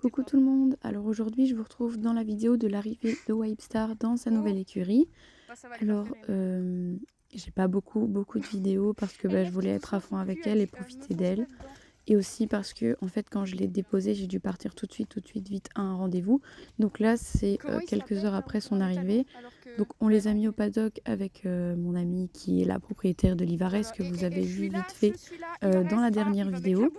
Coucou tout le monde, alors aujourd'hui je vous retrouve dans la vidéo de l'arrivée de Wipestar dans sa nouvelle écurie. Alors j'ai pas beaucoup de vidéos parce que je voulais être à fond avec elle et profiter d'elle. Et aussi parce que en fait quand je l'ai déposée j'ai dû partir tout de suite vite à un rendez-vous. Donc là c'est quelques heures après son arrivée. Donc on les a mis au paddock avec mon amie qui est la propriétaire de Livares que vous avez vu vite fait dans la dernière vidéo.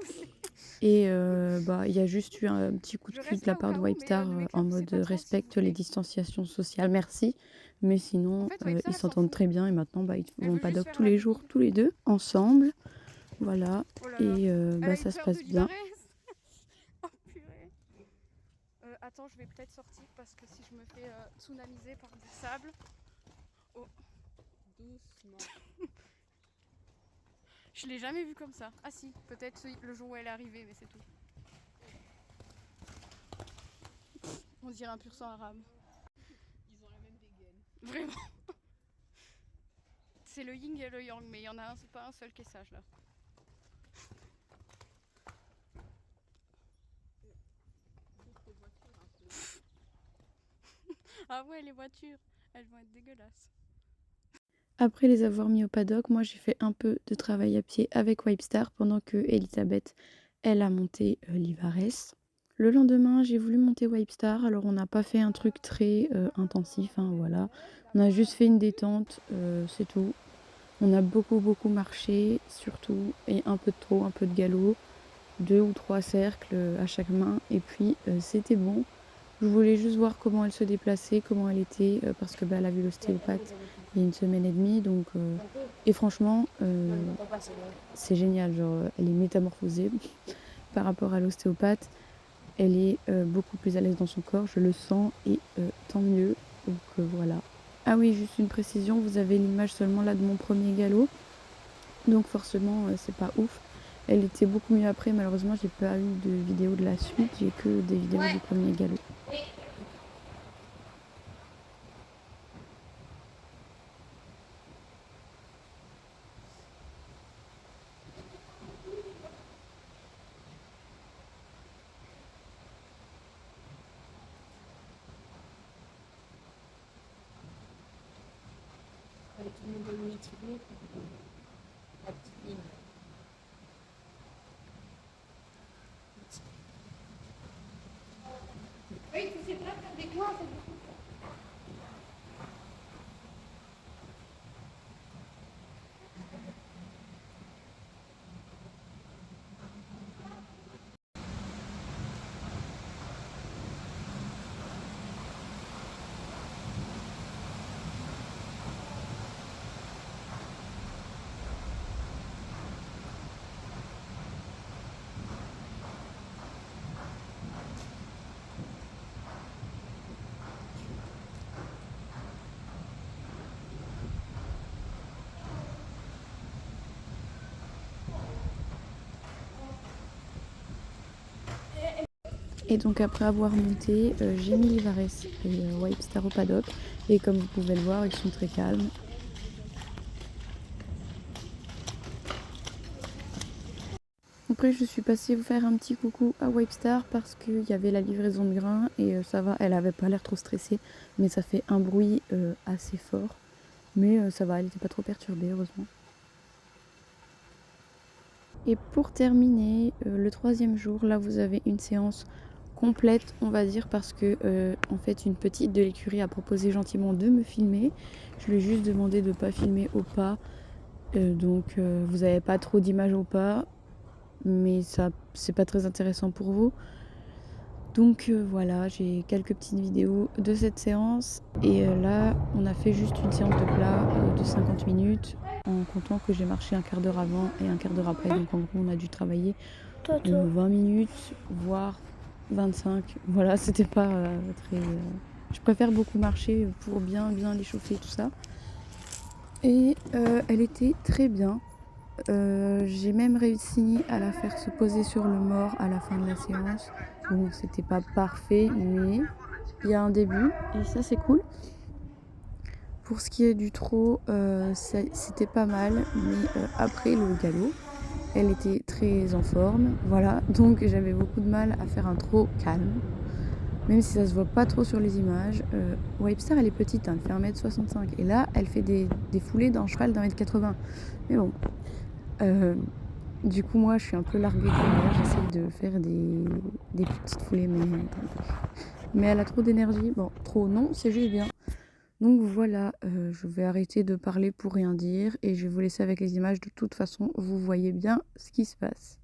Et il y a juste eu un petit coup de cul de la part de Wipestar en mode respecte les distanciations sociales, merci. Mais sinon, ils s'entendent très bien et maintenant ils vont au paddock tous les jours, tous les deux, ensemble. Voilà, et ça se passe bien. Oh purée. Attends, je vais peut-être sortir parce que si je me fais tsunamiser par du sable. Oh. Doucement. Je l'ai jamais vu comme ça. Ah si, peut-être le jour où elle est arrivée, mais c'est tout. On dirait un pur sang arabe. Ils ont la même dégaine. Vraiment. C'est le yin et le yang, mais il y en a un, c'est pas un seul qui est sage là. Ah ouais, les voitures, elles vont être dégueulasses. Après les avoir mis au paddock, moi j'ai fait un peu de travail à pied avec Wipestar pendant que Elisabeth, elle a monté Livares. Le lendemain, j'ai voulu monter Wipestar, alors on n'a pas fait un truc très intensif, hein, voilà. On a juste fait une détente, c'est tout. On a beaucoup marché, surtout, et un peu de trot, un peu de galop, 2 ou 3 cercles à chaque main, et puis c'était bon. Je voulais juste voir comment elle se déplaçait, comment elle était, parce que elle a vu l'ostéopathe il y a 1 semaine et demie, donc et franchement c'est génial, genre elle est métamorphosée par rapport à l'ostéopathe, elle est beaucoup plus à l'aise dans son corps, je le sens, et tant mieux, donc voilà. Ah oui, juste une précision, vous avez l'image seulement là de mon premier galop, donc forcément c'est pas ouf. Elle était beaucoup mieux après, malheureusement j'ai pas eu de vidéo de la suite, j'ai que des vidéos du premier galop. Allez, tout le monde est multiplié. La petite ligne. Oui, tu sais pas faire des coins, Et donc après avoir monté, j'ai mis Livares et Wipestar au paddock. Et comme vous pouvez le voir, ils sont très calmes. Après je suis passée vous faire un petit coucou à Wipestar parce qu'il y avait la livraison de grains et ça va, elle avait pas l'air trop stressée. Mais ça fait un bruit assez fort. Mais ça va, elle n'était pas trop perturbée, heureusement. Et pour terminer, le 3e jour, là vous avez une séance complète, on va dire, parce que en fait une petite de l'écurie a proposé gentiment de me filmer. Je lui ai juste demandé de ne pas filmer au pas, donc vous n'avez pas trop d'images au pas, mais ça c'est pas très intéressant pour vous. Donc voilà, j'ai quelques petites vidéos de cette séance et là on a fait juste une séance de plat de 50 minutes en comptant que j'ai marché un quart d'heure avant et un quart d'heure après, donc en gros on a dû travailler 20 minutes voire 25. Voilà, c'était pas très... Je préfère beaucoup marcher pour bien l'échauffer tout ça. Et elle était très bien. J'ai même réussi à la faire se poser sur le mort à la fin de la séance. Bon, c'était pas parfait, mais il y a un début et ça c'est cool. Pour ce qui est du trot, c'était pas mal, mais après le galop, elle était très très en forme, voilà, donc j'avais beaucoup de mal à faire un trot calme, même si ça se voit pas trop sur les images. Webster, elle est petite, hein, elle fait 1m65, et là, elle fait des foulées d'un cheval d'1m80. Mais bon, du coup, moi, je suis un peu larguée derrière, j'essaie de faire des petites foulées, mais elle a trop d'énergie. Bon, trop non, c'est juste bien. Donc voilà, je vais arrêter de parler pour rien dire et je vais vous laisser avec les images. De toute façon, vous voyez bien ce qui se passe.